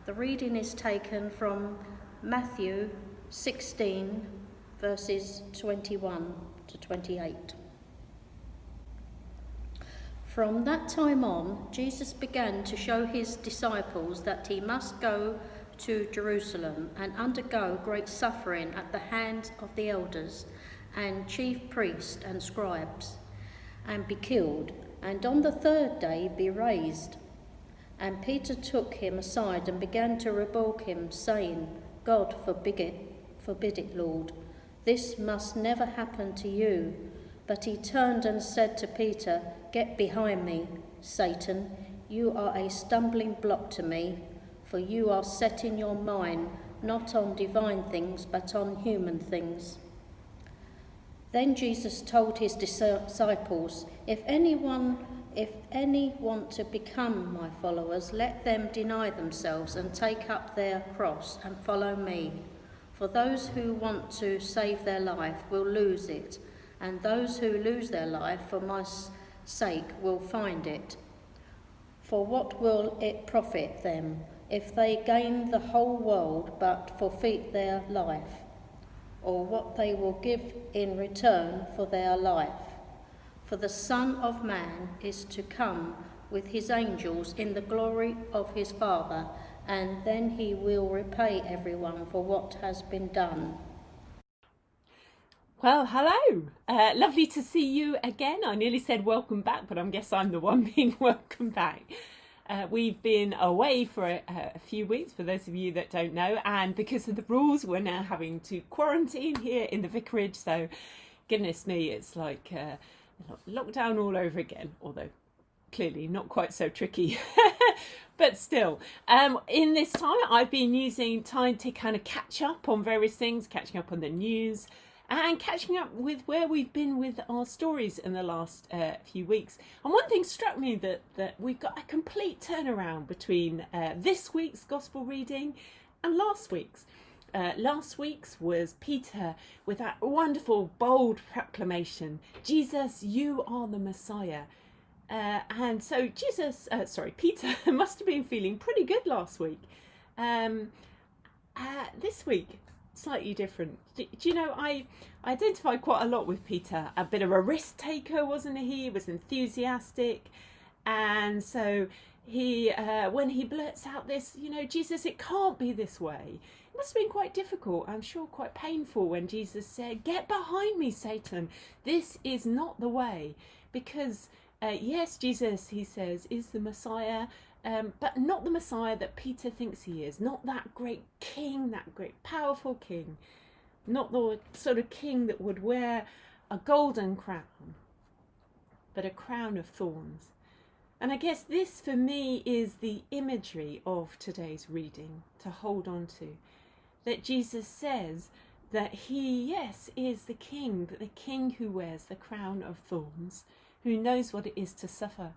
The reading is taken from Matthew 16, verses 21 to 28. From that time on, Jesus began to show his disciples that he must go to Jerusalem and undergo great suffering at the hands of the elders and chief priests and scribes, and be killed, and on the third day be raised. And Peter took him aside and began to rebuke him, saying, God forbid it, Lord. This must never happen to you. But he turned and said to Peter, Get behind me, Satan. You are a stumbling block to me, for you are setting your mind not on divine things, but on human things. Then Jesus told his disciples, If any want to become my followers, let them deny themselves and take up their cross and follow me. For those who want to save their life will lose it, and those who lose their life for my sake will find it. For what will it profit them if they gain the whole world but forfeit their life, or what they will give in return for their life? For the Son of Man is to come with his angels in the glory of his Father, and then he will repay everyone for what has been done. Well, hello. Lovely to see you again. I nearly said welcome back, but I guess I'm the one being welcome back. We've been away for a few weeks, for those of you that don't know, and because of the rules, we're now having to quarantine here in the vicarage. So, goodness me, it's like lockdown all over again, although clearly not quite so tricky. But still, in this time, I've been using time to kind of catch up on various things, catching up on the news, and catching up with where we've been with our stories in the last few weeks. And one thing struck me that we've got a complete turnaround between this week's gospel reading and last week's. Last week's was Peter with that wonderful, bold proclamation, Jesus, you are the Messiah. And so Peter must have been feeling pretty good last week. This week, slightly different. Do you know, I identified quite a lot with Peter. A bit of a risk taker, wasn't he? He was enthusiastic. And so he, when he blurts out this, Jesus, it can't be this way. It must have been quite difficult, I'm sure quite painful, when Jesus said, Get behind me, Satan. This is not the way. Because, yes, Jesus, he says, is the Messiah, but not the Messiah that Peter thinks he is. Not that great king, that great powerful king. Not the sort of king that would wear a golden crown, but a crown of thorns. And I guess this for me is the imagery of today's reading to hold on to. That Jesus says that he, yes, is the king, but the king who wears the crown of thorns, who knows what it is to suffer.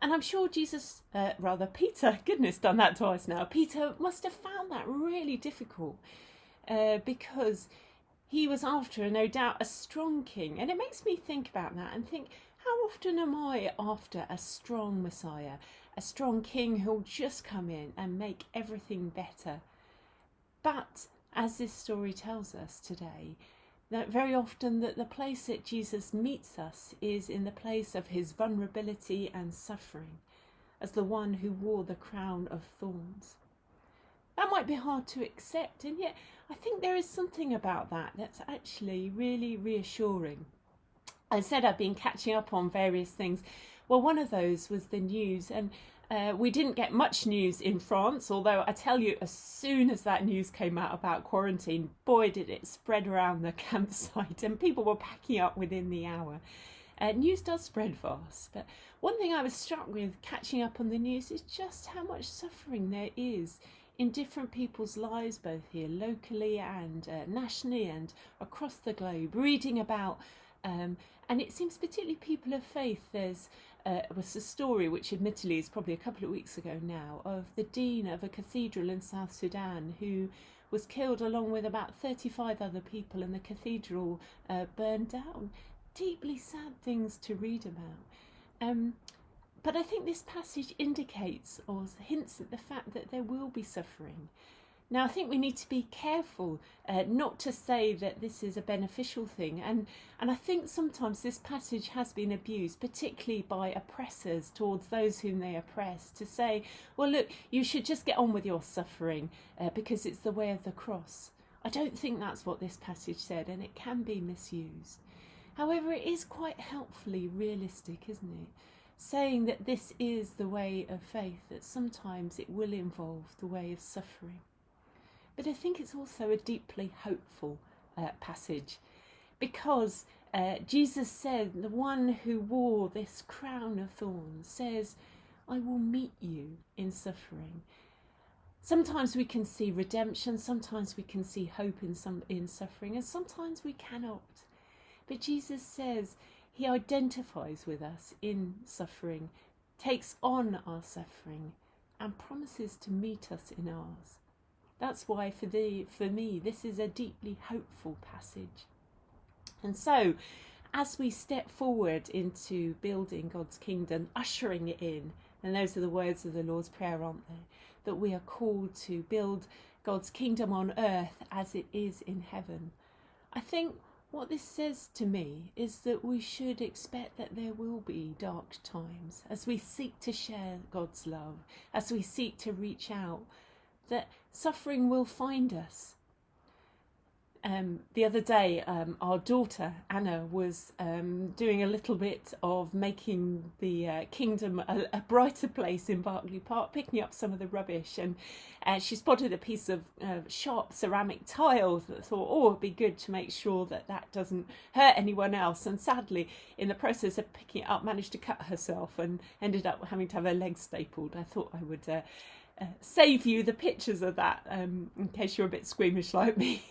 And I'm sure Peter, goodness, done that twice now. Peter must have found that really difficult because he was after, no doubt, a strong king. And it makes me think about that and think, how often am I after a strong Messiah, a strong king who'll just come in and make everything better? But as this story tells us today, that very often that the place that Jesus meets us is in the place of his vulnerability and suffering, as the one who wore the crown of thorns. That might be hard to accept, and yet I think there is something about that that's actually really reassuring. I said I've been catching up on various things. Well, one of those was the news, and we didn't get much news in France, although I tell you, as soon as that news came out about quarantine, boy, did it spread around the campsite, and people were packing up within the hour. News does spread fast, but one thing I was struck with catching up on the news is just how much suffering there is in different people's lives, both here locally and nationally and across the globe, reading about, and it seems particularly people of faith. There's was a story which admittedly is probably a couple of weeks ago now, of the dean of a cathedral in South Sudan who was killed along with about 35 other people, and the cathedral burned down. Deeply sad things to read about. But I think this passage indicates or hints at the fact that there will be suffering. Now, I think we need to be careful not to say that this is a beneficial thing. And I think sometimes this passage has been abused, particularly by oppressors towards those whom they oppress, to say, well, look, you should just get on with your suffering because it's the way of the cross. I don't think that's what this passage said, and it can be misused. However, it is quite helpfully realistic, isn't it? Saying that this is the way of faith, that sometimes it will involve the way of suffering. But I think it's also a deeply hopeful passage, because Jesus said, the one who wore this crown of thorns says, I will meet you in suffering. Sometimes we can see redemption, sometimes we can see hope in suffering, and sometimes we cannot. But Jesus says he identifies with us in suffering, takes on our suffering, and promises to meet us in ours. That's why for me, this is a deeply hopeful passage. And so, as we step forward into building God's kingdom, ushering it in, and those are the words of the Lord's Prayer, aren't they? That we are called to build God's kingdom on earth as it is in heaven. I think what this says to me is that we should expect that there will be dark times as we seek to share God's love, as we seek to reach out, that suffering will find us. The other day, our daughter Anna was doing a little bit of making the kingdom a brighter place in Berkeley Park, picking up some of the rubbish, and she spotted a piece of sharp ceramic tiles that thought, oh, it'd be good to make sure that that doesn't hurt anyone else, and sadly in the process of picking it up managed to cut herself and ended up having to have her legs stapled. I thought I would save you the pictures of that in case you're a bit squeamish like me.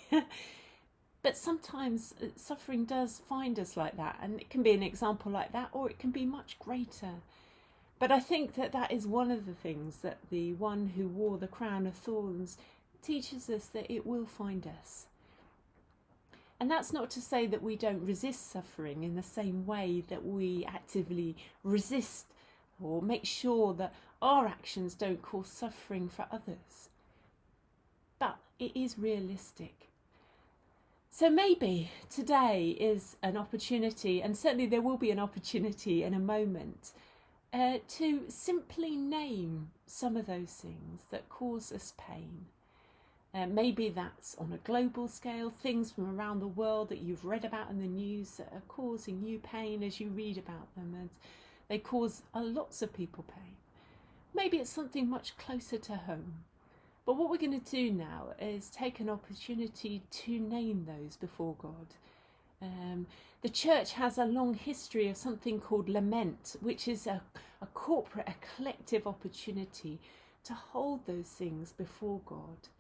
But sometimes suffering does find us like that, and it can be an example like that, or it can be much greater. But I think that that is one of the things that the one who wore the crown of thorns teaches us, that it will find us. And that's not to say that we don't resist suffering in the same way that we actively resist or make sure that our actions don't cause suffering for others. But it is realistic. So maybe today is an opportunity, and certainly there will be an opportunity in a moment, to simply name some of those things that cause us pain. Maybe that's on a global scale, things from around the world that you've read about in the news that are causing you pain as you read about them, and they cause lots of people pain. Maybe it's something much closer to home. But what we're going to do now is take an opportunity to name those before God. The church has a long history of something called lament, which is a corporate, a collective opportunity to hold those things before God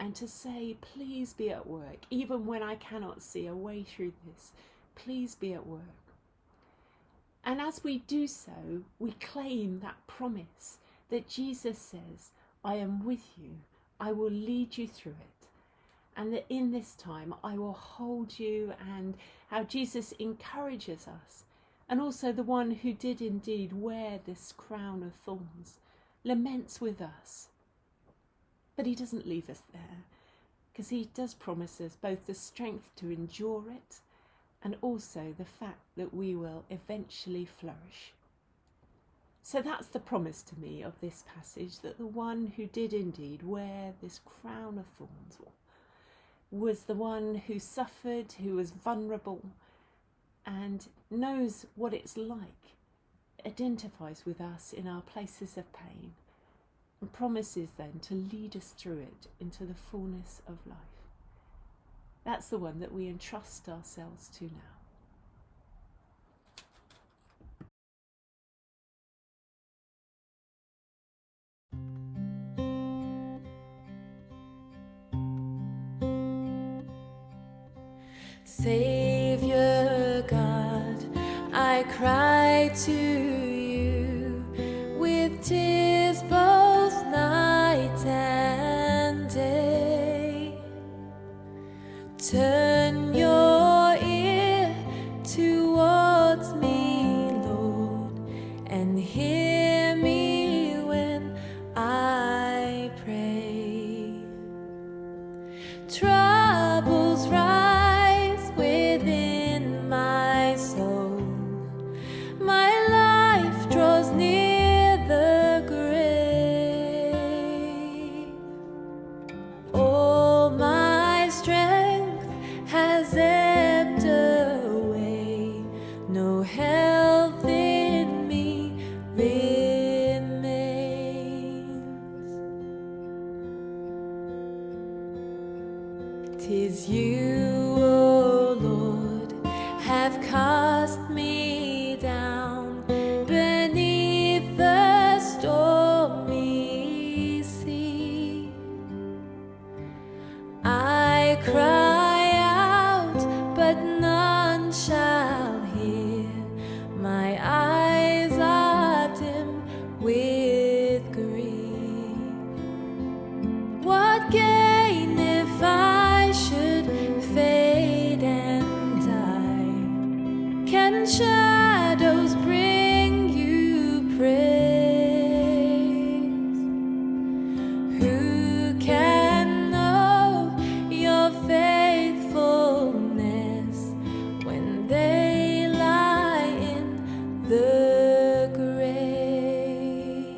and to say, please be at work, even when I cannot see a way through this, please be at work. And as we do so, we claim that promise that Jesus says, I am with you, I will lead you through it, and that in this time I will hold you, and how Jesus encourages us, and also the one who did indeed wear this crown of thorns laments with us. But he doesn't leave us there, because he does promise us both the strength to endure it and also the fact that we will eventually flourish. So that's the promise to me of this passage, that the one who did indeed wear this crown of thorns was the one who suffered, who was vulnerable, and knows what it's like, identifies with us in our places of pain, and promises then to lead us through it into the fullness of life. That's the one that we entrust ourselves to now. Savior God, I cry to you with tears both night and day. Turn your ear towards me, Lord, and have cast me down beneath the stormy sea. I cry out, but none shall hear. My eyes are dim with grief. What gain if I should fade and die? Can shadows bring you praise? Who can know your faithfulness when they lie in the grave?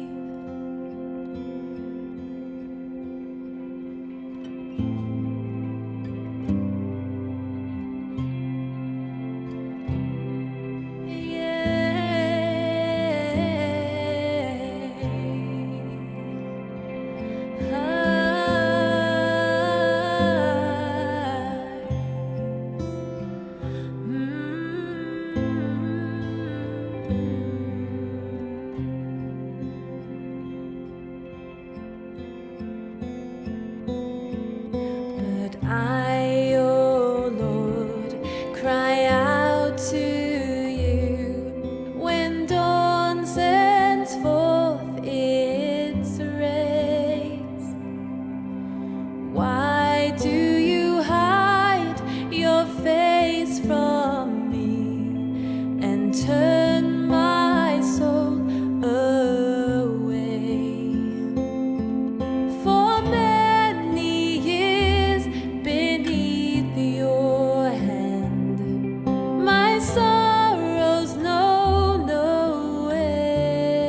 But I, oh Lord, cry out to you when dawn sends forth its rays. Why do you hide your face from me and turn my soul away? For many years beneath your hand, my sorrows know no end.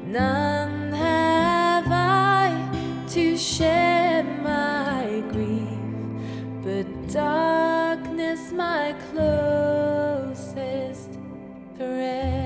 None have I to share my grief, but darkness my closest friend.